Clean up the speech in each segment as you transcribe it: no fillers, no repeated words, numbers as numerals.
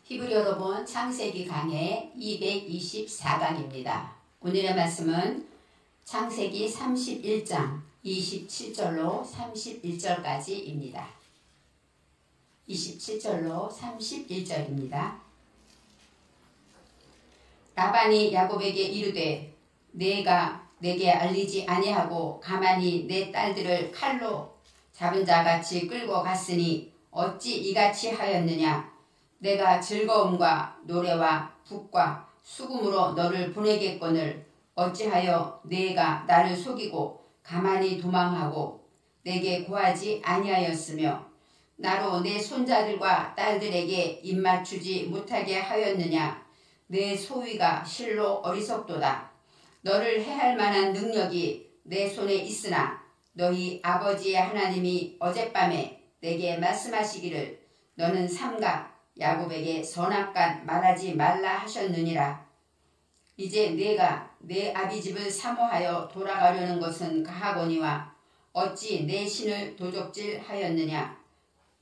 히브리어로 본 창세기 강해 224강입니다. 오늘의 말씀은 창세기 31장 27절로 31절까지입니다. 27절로 31절입니다. 라반이 야곱에게 이르되 내가 내게 알리지 아니하고 가만히 내 딸들을 칼로 잡은 자같이 끌고 갔으니 어찌 이같이 하였느냐. 내가 즐거움과 노래와 북과 수금으로 너를 보내겠거늘 어찌하여 내가 나를 속이고 가만히 도망하고 내게 고하지 아니하였으며 나로 내 손자들과 딸들에게 입맞추지 못하게 하였느냐. 내 소위가 실로 어리석도다. 너를 해할 만한 능력이 내 손에 있으나 너희 아버지의 하나님이 어젯밤에 내게 말씀하시기를 너는 삼가 야곱에게 선악간 말하지 말라 하셨느니라. 이제 내가 내 아비집을 사모하여 돌아가려는 것은 가하거니와 어찌 내 신을 도적질하였느냐.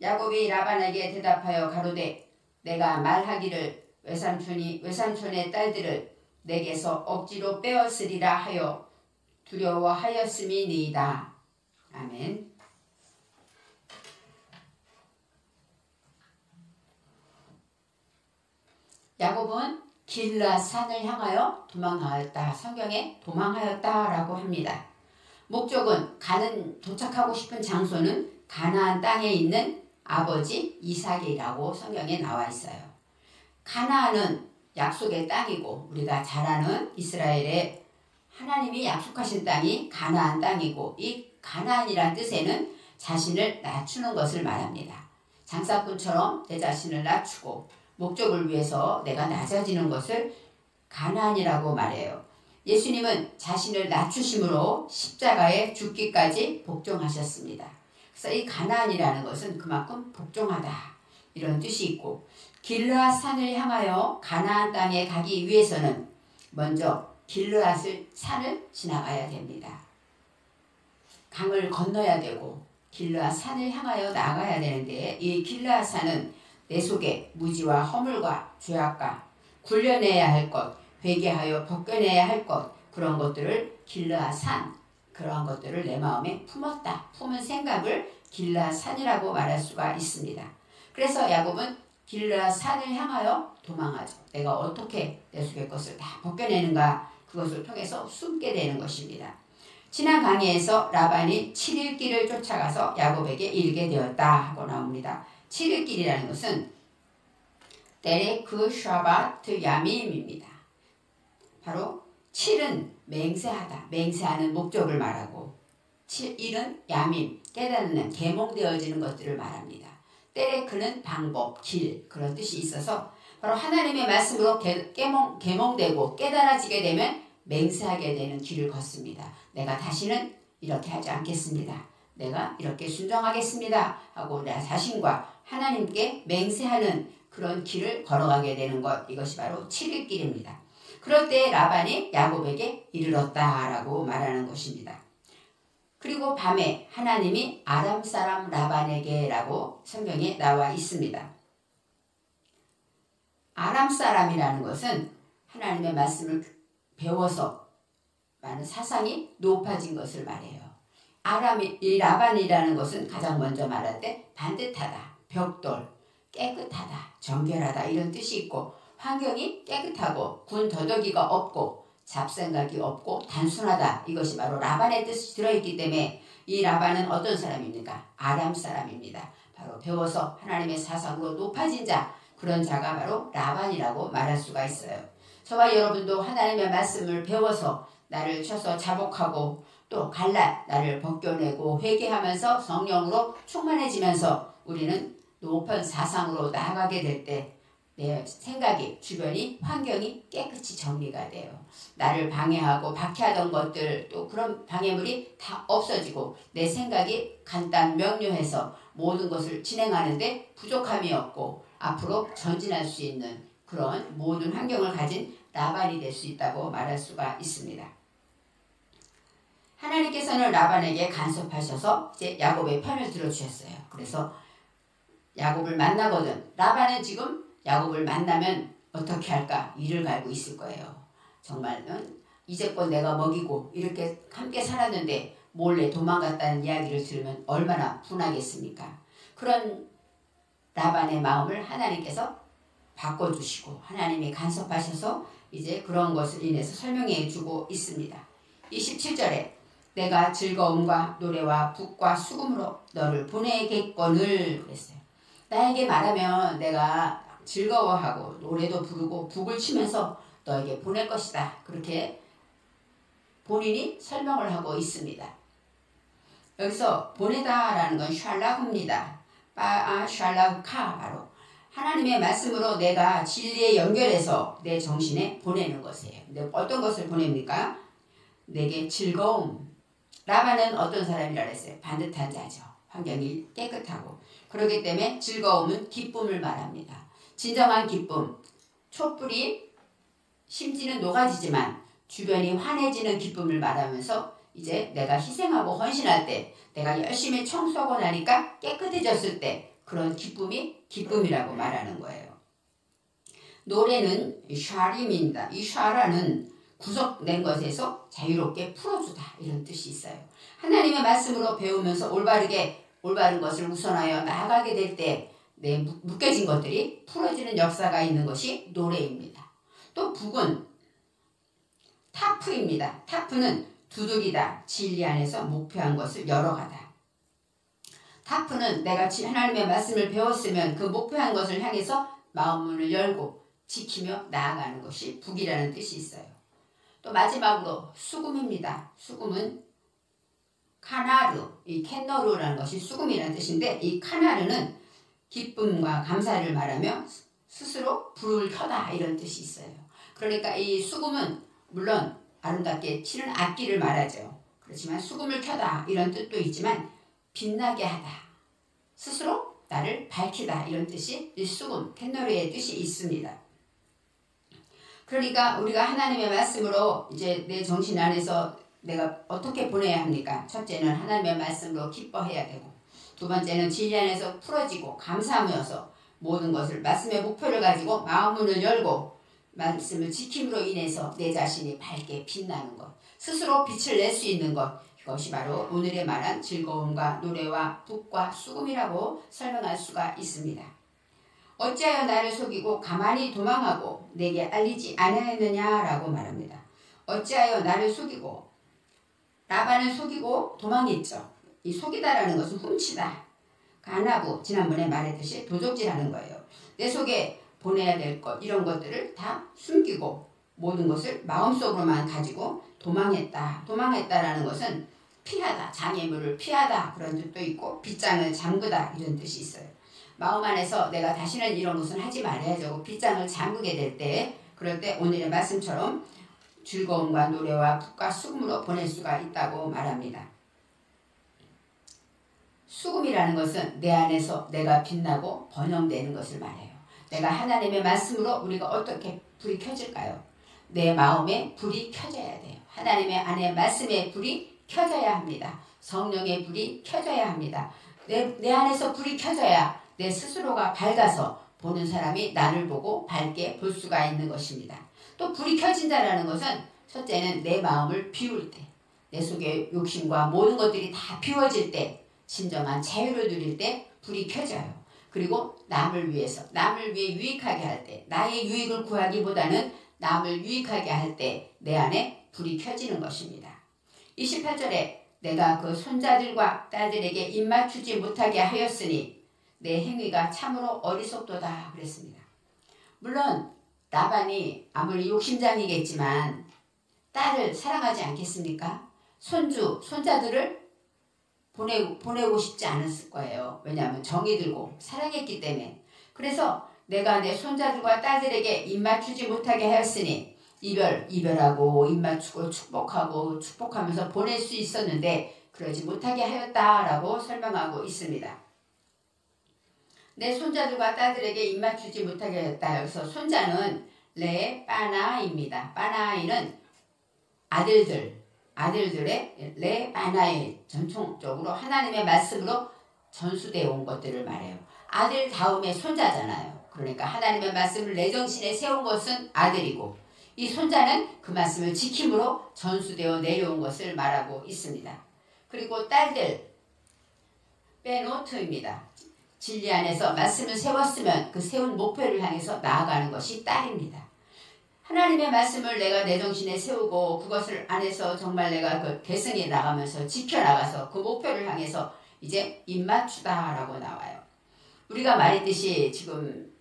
야곱이 라반에게 대답하여 가로되 내가 말하기를 외삼촌의 딸들을 내게서 억지로 빼었으리라 하여 두려워하였음이니이다. 아멘. 야곱은 길르앗산을 향하여 도망하였다. 성경에 도망하였다라고 합니다. 목적은 도착하고 싶은 장소는 가나안 땅에 있는 아버지 이삭이라고 성경에 나와 있어요. 가나안은 약속의 땅이고 우리가 잘 아는 이스라엘의 하나님이 약속하신 땅이 가나안 땅이고 이 가나안이란 뜻에는 자신을 낮추는 것을 말합니다. 장사꾼처럼 내 자신을 낮추고 목적을 위해서 내가 낮아지는 것을 가나안이라고 말해요. 예수님은 자신을 낮추심으로 십자가에 죽기까지 복종하셨습니다. 그래서 이 가나안이라는 것은 그만큼 복종하다 이런 뜻이 있고 길르앗 산을 향하여 가나안 땅에 가기 위해서는 먼저 길르앗 산을 지나가야 됩니다. 강을 건너야 되고 길르앗 산을 향하여 나가야 되는데 이 길르앗 산은 내 속에 무지와 허물과 죄악과 굴려내야 할 것, 회개하여 벗겨내야 할 것 그런 것들을 길르앗 산 그러한 것들을 내 마음에 품었다. 품은 생각을 길르앗 산이라고 말할 수가 있습니다. 그래서 야곱은 길르앗 산을 향하여 도망하죠. 내가 어떻게 내 속의 것을 다 벗겨내는가 그것을 통해서 숨게 되는 것입니다. 지난 강의에서 라반이 7일 길을 쫓아가서 야곱에게 이르게 되었다 하고 나옵니다. 7일 길이라는 것은 데레크 샤바트 야밈입니다. 바로 7은 맹세하다, 맹세하는 목적을 말하고 7일은 야밈, 깨닫는, 계몽되어지는 것들을 말합니다. 데레크는 방법, 길 그런 뜻이 있어서 바로 하나님의 말씀으로 계몽되고 깨달아지게 되면 맹세하게 되는 길을 걷습니다. 내가 다시는 이렇게 하지 않겠습니다. 내가 이렇게 순종하겠습니다 하고 내 자신과 하나님께 맹세하는 그런 길을 걸어가게 되는 것 이것이 바로 7일 길입니다. 그럴 때 라반이 야곱에게 이르렀다라고 말하는 것입니다. 그리고 밤에 하나님이 아람 사람 라반에게라고 성경에 나와 있습니다. 아람 사람이라는 것은 하나님의 말씀을 배워서 많은 사상이 높아진 것을 말해요. 이 라반이라는 것은 가장 먼저 말할 때 반듯하다, 벽돌, 깨끗하다, 정결하다 이런 뜻이 있고 환경이 깨끗하고 군더더기가 없고 잡생각이 없고 단순하다 이것이 바로 라반의 뜻이 들어있기 때문에 이 라반은 어떤 사람입니까? 아람 사람입니다. 바로 배워서 하나님의 사상으로 높아진 자 그런 자가 바로 라반이라고 말할 수가 있어요. 저와 여러분도 하나님의 말씀을 배워서 나를 쳐서 자복하고 또 갈라 나를 벗겨내고 회개하면서 성령으로 충만해지면서 우리는 높은 사상으로 나아가게 될 때 내 생각이 주변이 환경이 깨끗이 정리가 돼요. 나를 방해하고 박해하던 것들 또 그런 방해물이 다 없어지고 내 생각이 간단 명료해서 모든 것을 진행하는데 부족함이 없고 앞으로 전진할 수 있는 그런 모든 환경을 가진 라반이 될 수 있다고 말할 수가 있습니다. 하나님께서는 라반에게 간섭하셔서 이제 야곱의 편을 들어주셨어요. 그래서 야곱을 만나거든 라반은 지금 야곱을 만나면 어떻게 할까 이를 갈고 있을 거예요. 정말 이제껏 내가 먹이고 이렇게 함께 살았는데 몰래 도망갔다는 이야기를 들으면 얼마나 분하겠습니까? 그런 라반의 마음을 하나님께서 바꿔주시고 하나님이 간섭하셔서 이제 그런 것을 인해서 설명해 주고 있습니다. 27절에 내가 즐거움과 노래와 북과 수금으로 너를 보내겠거늘 그랬어요. 나에게 말하면 내가 즐거워하고 노래도 부르고 북을 치면서 너에게 보낼 것이다. 그렇게 본인이 설명을 하고 있습니다. 여기서 보내다라는 건 샬라흐입니다. 샬라흐카 바로 하나님의 말씀으로 내가 진리에 연결해서 내 정신에 보내는 것이에요. 근데 어떤 것을 보냅니까? 내게 즐거움. 라반은 어떤 사람이라 했어요? 반듯한 자죠. 환경이 깨끗하고. 그렇기 때문에 즐거움은 기쁨을 말합니다. 진정한 기쁨. 촛불이 심지는 녹아지지만 주변이 환해지는 기쁨을 말하면서 이제 내가 희생하고 헌신할 때 내가 열심히 청소하고 나니까 깨끗해졌을 때 그런 기쁨이 기쁨이라고 말하는 거예요. 노래는 샤림입니다. 이 샤라는 구속된 것에서 자유롭게 풀어주다 이런 뜻이 있어요. 하나님의 말씀으로 배우면서 올바른 것을 우선하여 나아가게 될 때 내 묶여진 것들이 풀어지는 역사가 있는 것이 노래입니다. 또 북은 타프입니다. 타프는 두들기다, 진리 안에서 목표한 것을 열어가다. 타프는 내가 하나님의 말씀을 배웠으면 그 목표한 것을 향해서 마음문을 열고 지키며 나아가는 것이 북이라는 뜻이 있어요. 또 마지막으로 수금입니다. 수금은 카나르, 이 캔너루라는 것이 수금이라는 뜻인데 이 카나르는 기쁨과 감사를 말하며 스스로 불을 켜다 이런 뜻이 있어요. 그러니까 이 수금은 물론 아름답게 치는 악기를 말하죠. 그렇지만 수금을 켜다 이런 뜻도 있지만 빛나게 하다. 스스로 나를 밝히다 이런 뜻이 이 수금, 캔너루의 뜻이 있습니다. 그러니까 우리가 하나님의 말씀으로 이제 내 정신 안에서 내가 어떻게 보내야 합니까? 첫째는 하나님의 말씀으로 기뻐해야 되고 두 번째는 진리 안에서 풀어지고 감사하면서 모든 것을 말씀의 목표를 가지고 마음문을 열고 말씀을 지킴으로 인해서 내 자신이 밝게 빛나는 것 스스로 빛을 낼 수 있는 것 이것이 바로 오늘의 말한 즐거움과 노래와 북과 수금이라고 설명할 수가 있습니다. 어찌하여 나를 속이고 가만히 도망하고 내게 알리지 아니하였느냐라고 말합니다. 어찌하여 나를 속이고 라반을 속이고 도망했죠. 이 속이다라는 것은 훔치다. 가나부 지난번에 말했듯이 도적질하는 거예요. 내 속에 보내야 될 것 이런 것들을 다 숨기고 모든 것을 마음속으로만 가지고 도망했다. 도망했다라는 것은 피하다. 장애물을 피하다 그런 뜻도 있고 빗장을 잠그다 이런 뜻이 있어요. 마음 안에서 내가 다시는 이런 것은 하지 말아야죠. 빗장을 잠그게 될 때 그럴 때 오늘의 말씀처럼 즐거움과 노래와 북과 수금으로 보낼 수가 있다고 말합니다. 수금이라는 것은 내 안에서 내가 빛나고 번영되는 것을 말해요. 내가 하나님의 말씀으로 우리가 어떻게 불이 켜질까요? 내 마음에 불이 켜져야 돼요. 하나님의 안에 말씀의 불이 켜져야 합니다. 성령의 불이 켜져야 합니다. 내 안에서 불이 켜져야 내 스스로가 밝아서 보는 사람이 나를 보고 밝게 볼 수가 있는 것입니다. 또 불이 켜진다는 것은 첫째는 내 마음을 비울 때 내 속에 욕심과 모든 것들이 다 비워질 때 진정한 자유를 누릴 때 불이 켜져요. 그리고 남을 위해 유익하게 할 때 나의 유익을 구하기보다는 남을 유익하게 할 때 내 안에 불이 켜지는 것입니다. 28절에 내가 그 손자들과 딸들에게 입맞추지 못하게 하였으니 내 행위가 참으로 어리석도다 그랬습니다. 물론 라반이 아무리 욕심장이겠지만 딸을 사랑하지 않겠습니까? 손자들을 보내고 싶지 않았을 거예요. 왜냐하면 정이 들고 사랑했기 때문에. 그래서 내가 내 손자들과 딸들에게 입맞추지 못하게 하였으니 이별하고 입맞추고 축복하면서 보낼 수 있었는데 그러지 못하게 하였다라고 설명하고 있습니다. 내 손자들과 딸들에게 입맞추지 못하게 하였다. 여기서 손자는 레바나입니다. 바나이는 아들들의 레바나이 전통적으로 하나님의 말씀으로 전수되어 온 것들을 말해요. 아들 다음에 손자잖아요. 그러니까 하나님의 말씀을 내 정신에 세운 것은 아들이고 이 손자는 그 말씀을 지킴으로 전수되어 내려온 것을 말하고 있습니다. 그리고 딸들 베노트입니다. 진리 안에서 말씀을 세웠으면 그 세운 목표를 향해서 나아가는 것이 딸입니다. 하나님의 말씀을 내가 내 정신에 세우고 그것을 안에서 정말 내가 그 계승해 나가면서 지켜나가서 그 목표를 향해서 이제 입맞추다라고 나와요. 우리가 말했듯이 지금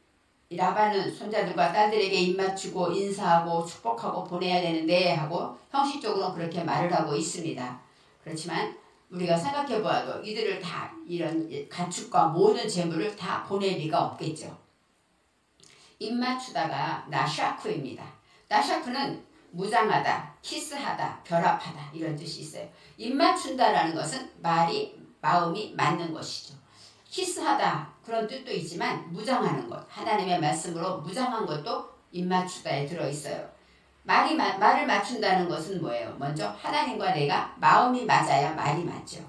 라반은 손자들과 딸들에게 입맞추고 인사하고 축복하고 보내야 되는데 하고 형식적으로 그렇게 말을 하고 있습니다. 그렇지만 우리가 생각해 보아도 이들을 다 이런 가축과 모든 재물을 다 보낼 리가 없겠죠. 입맞추다가 나샤크입니다. 나샤크는 무장하다, 키스하다, 결합하다 이런 뜻이 있어요. 입맞춘다라는 것은 마음이 맞는 것이죠. 키스하다 그런 뜻도 있지만 무장하는 것, 하나님의 말씀으로 무장한 것도 입맞추다에 들어있어요. 말을 맞춘다는 것은 뭐예요? 먼저 하나님과 내가 마음이 맞아야 말이 맞죠.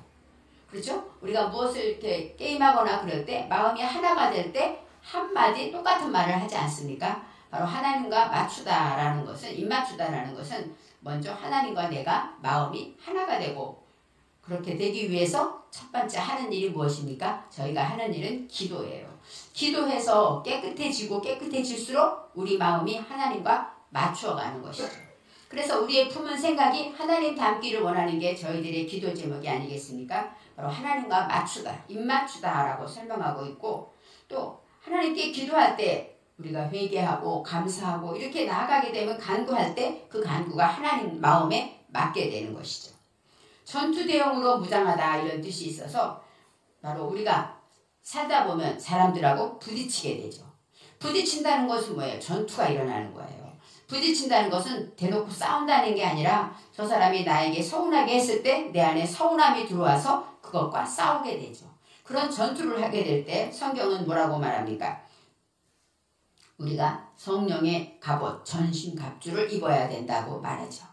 그렇죠? 우리가 무엇을 이렇게 게임하거나 그럴 때 마음이 하나가 될 때 한마디 똑같은 말을 하지 않습니까? 바로 하나님과 맞추다라는 것은 입맞추다라는 것은 먼저 하나님과 내가 마음이 하나가 되고 그렇게 되기 위해서 첫 번째 하는 일이 무엇입니까? 저희가 하는 일은 기도예요. 기도해서 깨끗해지고 깨끗해질수록 우리 마음이 하나님과 맞추어가는 것이죠. 그래서 우리의 품은 생각이 하나님 닮기를 원하는 게 저희들의 기도 제목이 아니겠습니까? 바로 하나님과 맞추다, 입맞추다라고 설명하고 있고 또 하나님께 기도할 때 우리가 회개하고 감사하고 이렇게 나아가게 되면 간구할 때 그 간구가 하나님 마음에 맞게 되는 것이죠. 전투 대용으로 무장하다 이런 뜻이 있어서 바로 우리가 살다 보면 사람들하고 부딪히게 되죠. 부딪힌다는 것은 뭐예요? 전투가 일어나는 거예요. 부딪힌다는 것은 대놓고 싸운다는 게 아니라 저 사람이 나에게 서운하게 했을 때 내 안에 서운함이 들어와서 그것과 싸우게 되죠. 그런 전투를 하게 될 때 성경은 뭐라고 말합니까? 우리가 성령의 갑옷, 전신갑주를 입어야 된다고 말하죠.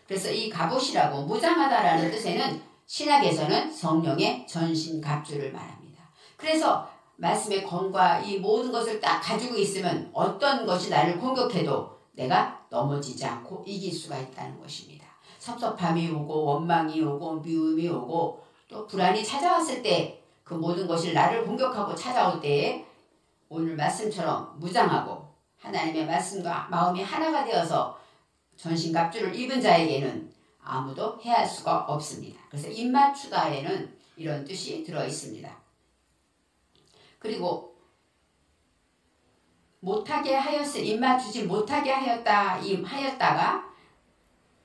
그래서 이 갑옷이라고 무장하다라는 뜻에는 신약에서는 성령의 전신갑주를 말합니다. 그래서 말씀의 검과 이 모든 것을 딱 가지고 있으면 어떤 것이 나를 공격해도 내가 넘어지지 않고 이길 수가 있다는 것입니다. 섭섭함이 오고 원망이 오고 미움이 오고 또 불안이 찾아왔을 때 그 모든 것이 나를 공격하고 찾아올 때에 오늘 말씀처럼 무장하고 하나님의 말씀과 마음이 하나가 되어서 전신갑주를 입은 자에게는 아무도 해할 수가 없습니다. 그래서 입맞추다에는 이런 뜻이 들어있습니다. 그리고 못하게 입맞추지 못하게 하였다가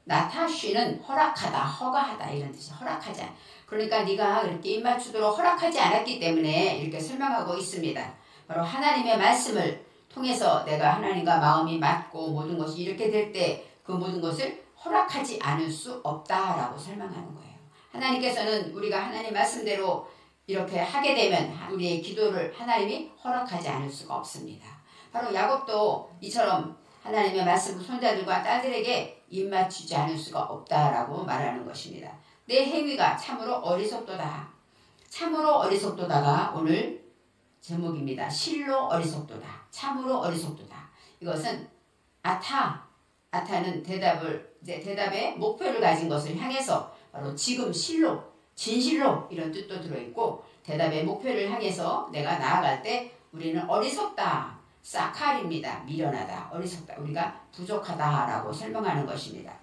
나타쉬는 허락하다, 허가하다 이런 뜻이 허락하지 않아. 그러니까 네가 그렇게 입맞추도록 허락하지 않았기 때문에 이렇게 설명하고 있습니다. 바로 하나님의 말씀을 통해서 내가 하나님과 마음이 맞고 모든 것이 이렇게 될 때 그 모든 것을 허락하지 않을 수 없다라고 설명하는 거예요. 하나님께서는 우리가 하나님 말씀대로 이렇게 하게 되면 우리의 기도를 하나님이 허락하지 않을 수가 없습니다. 바로 야곱도 이처럼 하나님의 말씀을 손자들과 딸들에게 입맞추지 않을 수가 없다라고 말하는 것입니다. 내 행위가 참으로 어리석도다. 참으로 어리석도다가 오늘 제목입니다. 실로 어리석도다. 참으로 어리석도다. 이것은 아타는 대답의 목표를 가진 것을 향해서 바로 지금 실로, 진실로 이런 뜻도 들어있고 대답의 목표를 향해서 내가 나아갈 때 우리는 어리석다. 사칼입니다. 미련하다. 어리석다. 우리가 부족하다라고 설명하는 것입니다.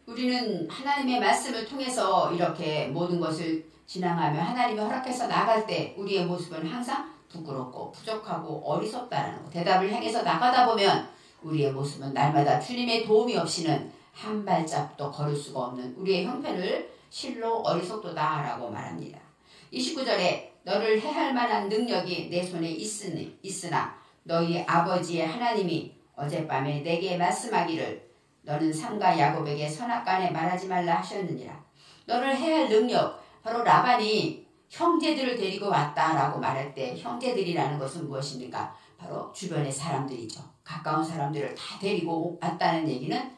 우리는 하나님의 말씀을 통해서 이렇게 모든 것을 진행하며 하나님이 허락해서 나갈 때 우리의 모습은 항상 부끄럽고 부족하고 어리석다라는 것. 대답을 향해서 나가다 보면 우리의 모습은 날마다 주님의 도움이 없이는 한 발짝도 걸을 수가 없는 우리의 형편을 실로 어리석도다라고 말합니다. 29절에 너를 해할 만한 능력이 내 손에 있으나 너희 아버지의 하나님이 어젯밤에 내게 말씀하기를 너는 삼가 야곱에게 선악간에 말하지 말라 하셨느니라. 너를 해할 능력, 바로 라반이 형제들을 데리고 왔다라고 말할 때 형제들이라는 것은 무엇입니까? 바로 주변의 사람들이죠. 가까운 사람들을 다 데리고 왔다는 얘기는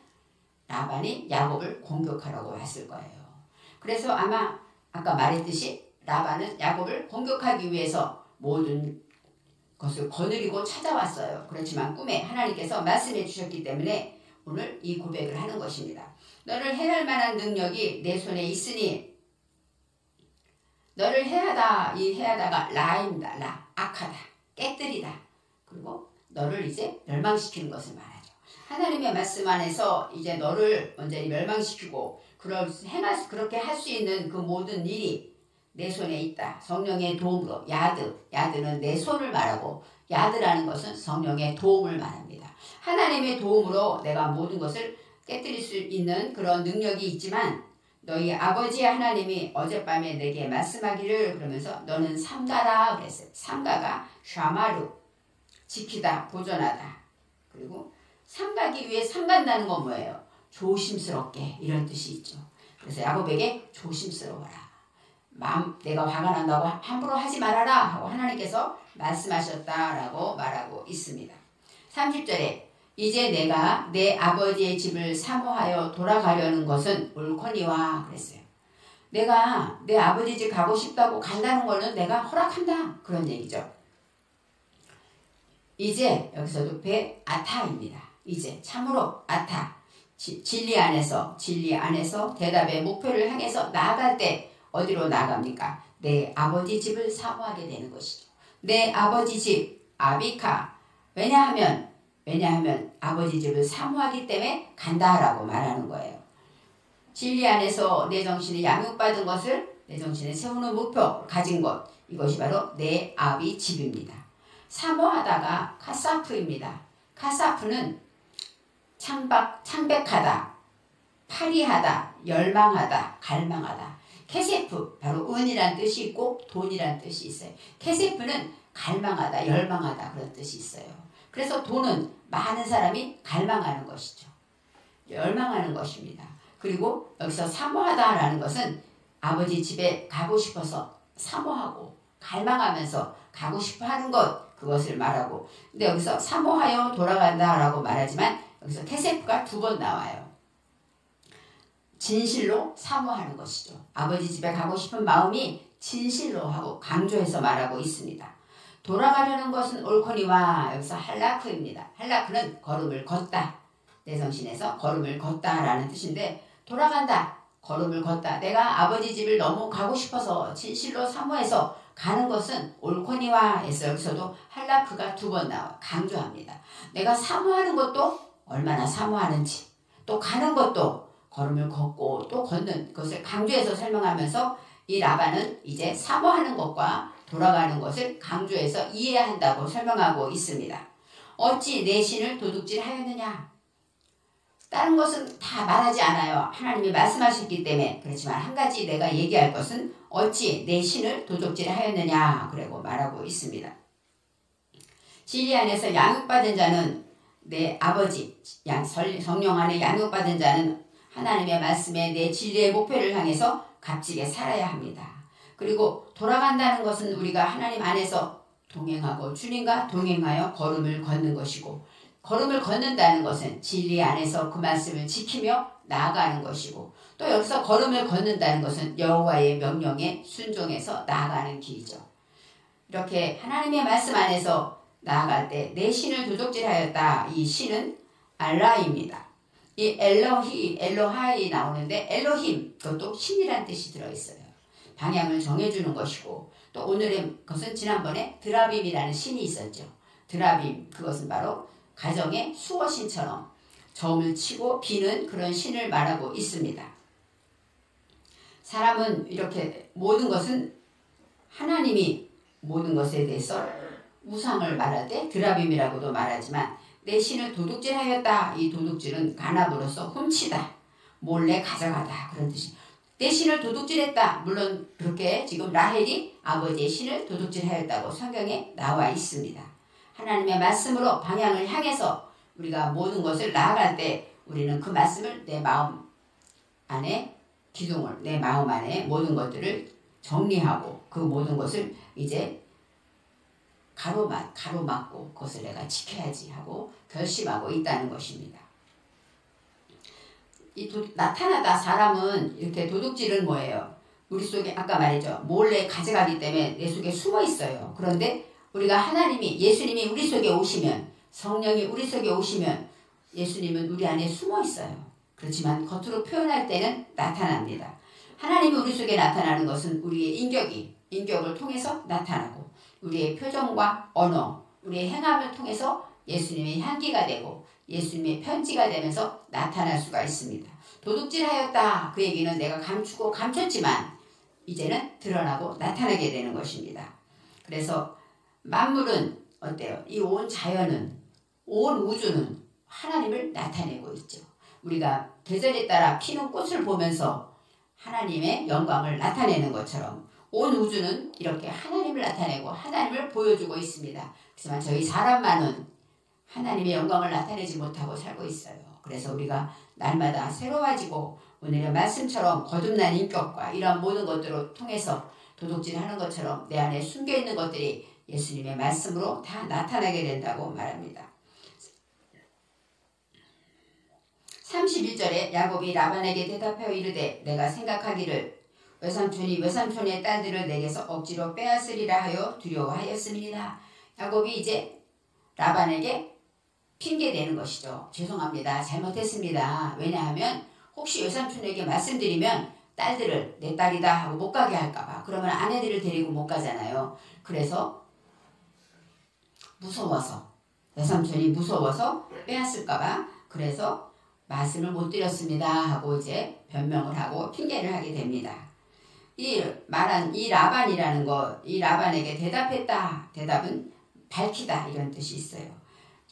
라반이 야곱을 공격하려고 왔을 거예요. 그래서 아마 아까 말했듯이 라반은 야곱을 공격하기 위해서 모든 그것을 거느리고 찾아왔어요. 그렇지만 꿈에 하나님께서 말씀해 주셨기 때문에 오늘 이 고백을 하는 것입니다. 너를 해할 만한 능력이 내 손에 있으니 너를 해하다, 이 해하다가 라입니다. 라, 악하다, 깨뜨리다. 그리고 너를 이제 멸망시키는 것을 말하죠. 하나님의 말씀 안에서 이제 너를 완전히 멸망시키고 그렇게 할 수 있는 그 모든 일이 내 손에 있다. 성령의 도움으로. 야드는 내 손을 말하고 야드라는 것은 성령의 도움을 말합니다. 하나님의 도움으로 내가 모든 것을 깨뜨릴 수 있는 그런 능력이 있지만 너희 아버지 하나님이 어젯밤에 내게 말씀하기를 그러면서 너는 삼가라 그랬어요. 삼가가 샤마루, 지키다, 보존하다. 그리고 삼가기 위해 삼간다는 건 뭐예요? 조심스럽게 이런 뜻이 있죠. 그래서 야곱에게 조심스러워라. 내가 화가 난다고 함부로 하지 말아라 하고 하나님께서 말씀하셨다라고 말하고 있습니다. 30절에 이제 내가 내 아버지의 집을 사모하여 돌아가려는 것은 옳거니와 그랬어요. 내가 내 아버지 집 가고 싶다고 간다는 거는 내가 허락한다 그런 얘기죠. 이제 여기서도 배 아타입니다. 이제 참으로 아타 진리 안에서 대답의 목표를 향해서 나아갈 때 어디로 나갑니까? 내 아버지 집을 사모하게 되는 것이죠. 내 아버지 집 아비카 왜냐하면 아버지 집을 사모하기 때문에 간다라고 말하는 거예요. 진리 안에서 내 정신이 양육받은 것을 내 정신에 세우는 목표 가진 것 이것이 바로 내 아비 집입니다. 사모하다가 카사프입니다. 카사프는 창백하다, 파리하다, 열망하다, 갈망하다. 케세프 바로 은이란 뜻이 있고 돈이란 뜻이 있어요. 케세프는 갈망하다, 열망하다 그런 뜻이 있어요. 그래서 돈은 많은 사람이 갈망하는 것이죠. 열망하는 것입니다. 그리고 여기서 사모하다라는 것은 아버지 집에 가고 싶어서 사모하고 갈망하면서 가고 싶어 하는 것 그것을 말하고 근데 여기서 사모하여 돌아간다라고 말하지만 여기서 케세프가 2번 나와요. 진실로 사모하는 것이죠. 아버지 집에 가고 싶은 마음이 진실로 하고 강조해서 말하고 있습니다. 돌아가려는 것은 옳거니와 여기서 할라크입니다. 할라크는 걸음을 걷다. 내 정신에서 걸음을 걷다라는 뜻인데 돌아간다. 걸음을 걷다. 내가 아버지 집을 너무 가고 싶어서 진실로 사모해서 가는 것은 옳거니와 해서 여기서도 할라크가 2번 나와 강조합니다. 내가 사모하는 것도 얼마나 사모하는지 또 가는 것도 걸음을 걷고 또 걷는 것을 강조해서 설명하면서 이 라반은 이제 사모하는 것과 돌아가는 것을 강조해서 이해한다고 설명하고 있습니다. 어찌 내 신을 도둑질하였느냐? 다른 것은 다 말하지 않아요. 하나님이 말씀하셨기 때문에. 그렇지만 한 가지 내가 얘기할 것은 어찌 내 신을 도둑질하였느냐 그러고 말하고 있습니다. 진리 안에서 양육받은 자는 내 아버지 성령 안에 양육받은 자는 하나님의 말씀에 내 진리의 목표를 향해서 값지게 살아야 합니다. 그리고 돌아간다는 것은 우리가 하나님 안에서 동행하고 주님과 동행하여 걸음을 걷는 것이고 걸음을 걷는다는 것은 진리 안에서 그 말씀을 지키며 나아가는 것이고 또 여기서 걸음을 걷는다는 것은 여호와의 명령에 순종해서 나아가는 길이죠. 이렇게 하나님의 말씀 안에서 나아갈 때 내 신을 도둑질하였다. 이 신은 알라입니다. 이 엘로하이 나오는데 엘로힘 그것도 신이란 뜻이 들어있어요. 방향을 정해주는 것이고 또 오늘의 것은 지난번에 드라빔이라는 신이 있었죠. 드라빔 그것은 바로 가정의 수호신처럼 점을 치고 비는 그런 신을 말하고 있습니다. 사람은 이렇게 모든 것은 하나님이 모든 것에 대해서 우상을 말할 때 드라빔이라고도 말하지만 내 신을 도둑질하였다. 이 도둑질은 간압으로서 훔치다. 몰래 가져가다. 그런 뜻이. 내 신을 도둑질했다. 물론 그렇게 지금 라헬이 아버지의 신을 도둑질하였다고 성경에 나와 있습니다. 하나님의 말씀으로 방향을 향해서 우리가 모든 것을 나아갈 때 우리는 그 말씀을 내 마음 안에 기둥을 내 마음 안에 모든 것들을 정리하고 그 모든 것을 이제 가로막고 그것을 내가 지켜야지 하고 결심하고 있다는 것입니다. 나타나다 사람은 이렇게 도둑질은 뭐예요? 우리 속에 아까 말했죠. 몰래 가져가기 때문에 내 속에 숨어 있어요. 그런데 우리가 하나님이 예수님이 우리 속에 오시면 성령이 우리 속에 오시면 예수님은 우리 안에 숨어 있어요. 그렇지만 겉으로 표현할 때는 나타납니다. 하나님이 우리 속에 나타나는 것은 우리의 인격을 통해서 나타나고 우리의 표정과 언어, 우리의 행함을 통해서 예수님의 향기가 되고 예수님의 편지가 되면서 나타날 수가 있습니다. 도둑질하였다. 그 얘기는 내가 감추고 감췄지만 이제는 드러나고 나타나게 되는 것입니다. 그래서 만물은 어때요? 이 온 자연은, 온 우주는 하나님을 나타내고 있죠. 우리가 계절에 따라 피는 꽃을 보면서 하나님의 영광을 나타내는 것처럼 온 우주는 이렇게 하나님을 나타내고 하나님을 보여주고 있습니다. 하지만 저희 사람만은 하나님의 영광을 나타내지 못하고 살고 있어요. 그래서 우리가 날마다 새로워지고 오늘의 말씀처럼 거듭난 인격과 이런 모든 것들을 통해서 도둑질하는 것처럼 내 안에 숨겨있는 것들이 예수님의 말씀으로 다 나타나게 된다고 말합니다. 31절에 야곱이 라반에게 대답하여 이르되 내가 생각하기를 외삼촌이 외삼촌의 딸들을 내게서 억지로 빼앗으리라 하여 두려워하였습니다. 야곱이 이제 라반에게 핑계대는 것이죠. 죄송합니다. 잘못했습니다. 왜냐하면 혹시 외삼촌에게 말씀드리면 딸들을 내 딸이다 하고 못 가게 할까봐. 그러면 아내들을 데리고 못 가잖아요. 그래서 무서워서 외삼촌이 무서워서 빼앗을까봐 그래서 말씀을 못 드렸습니다 하고 이제 변명을 하고 핑계를 하게 됩니다. 이 라반이라는 거, 이 라반에게 대답했다. 대답은 밝히다 이런 뜻이 있어요.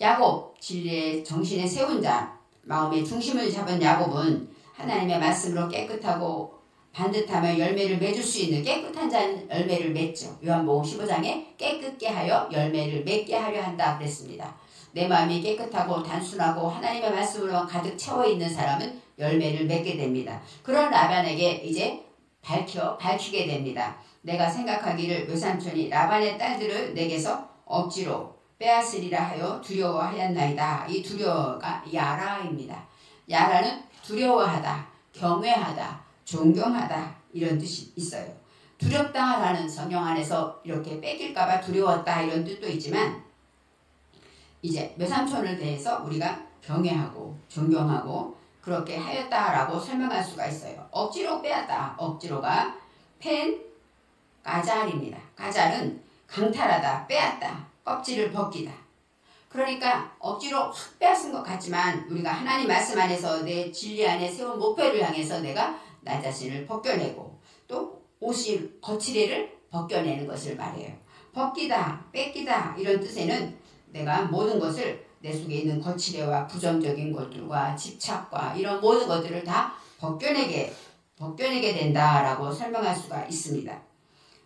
야곱, 진리의 정신에 세운 자, 마음의 중심을 잡은 야곱은 하나님의 말씀으로 깨끗하고 반듯하며 열매를 맺을 수 있는 깨끗한 자는 열매를 맺죠. 요한복음 15장에 깨끗게 하여 열매를 맺게 하려 한다 그랬습니다. 내 마음이 깨끗하고 단순하고 하나님의 말씀으로 가득 채워 있는 사람은 열매를 맺게 됩니다. 그런 라반에게 이제 밝히게 됩니다. 내가 생각하기를 외삼촌이 라반의 딸들을 내게서 억지로 빼앗으리라 하여 두려워하였나이다. 이 두려워가 야라입니다. 야라는 두려워하다, 경외하다, 존경하다 이런 뜻이 있어요. 두렵다라는 성경 안에서 이렇게 뺏길까봐 두려웠다 이런 뜻도 있지만 이제 외삼촌을 대해서 우리가 경외하고 존경하고 그렇게 하였다라고 설명할 수가 있어요. 억지로 빼앗다. 억지로가 펜 가잘입니다. 가잘은 강탈하다, 빼앗다, 껍질을 벗기다. 그러니까 억지로 확 빼앗은 것 같지만 우리가 하나님 말씀 안에서 내 진리 안에 세운 목표를 향해서 내가 나 자신을 벗겨내고 또 옷이 거칠애를 벗겨내는 것을 말해요. 벗기다, 뺏기다 이런 뜻에는 내가 모든 것을 내 속에 있는 거칠애와 부정적인 것들과 집착과 이런 모든 것들을 다 벗겨내게 된다라고 설명할 수가 있습니다.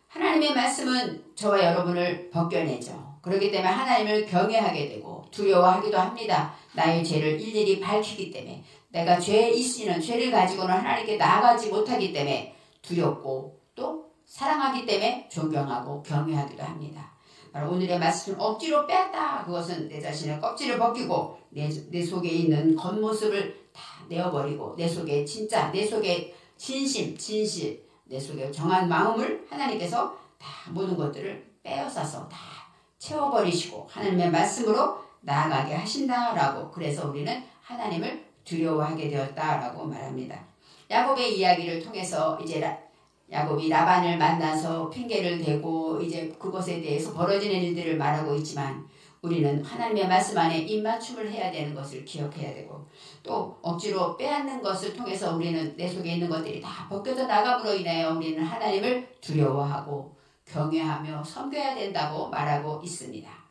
하나님의 말씀은 저와 여러분을 벗겨내죠. 그렇기 때문에 하나님을 경외하게 되고 두려워하기도 합니다. 나의 죄를 일일이 밝히기 때문에 내가 죄에 있으면 죄를 가지고는 하나님께 나아가지 못하기 때문에 두렵고 또 사랑하기 때문에 존경하고 경외하기도 합니다. 바로 오늘의 말씀은 억지로 빼앗다. 그것은 내 자신의 껍질을 벗기고 내 속에 있는 겉모습을 다 내어버리고 내 속에 진짜 내 속에 진실 내 속에 정한 마음을 하나님께서 다 모든 것들을 빼앗아서 다 채워버리시고 하나님의 말씀으로 나아가게 하신다라고 그래서 우리는 하나님을 두려워하게 되었다라고 말합니다. 야곱의 이야기를 통해서 이제 야곱이 라반을 만나서 핑계를 대고 이제 그것에 대해서 벌어지는 일들을 말하고 있지만 우리는 하나님의 말씀 안에 입맞춤을 해야 되는 것을 기억해야 되고 또 억지로 빼앗는 것을 통해서 우리는 내 속에 있는 것들이 다 벗겨져 나감으로 인하여 우리는 하나님을 두려워하고 경외하며 섬겨야 된다고 말하고 있습니다.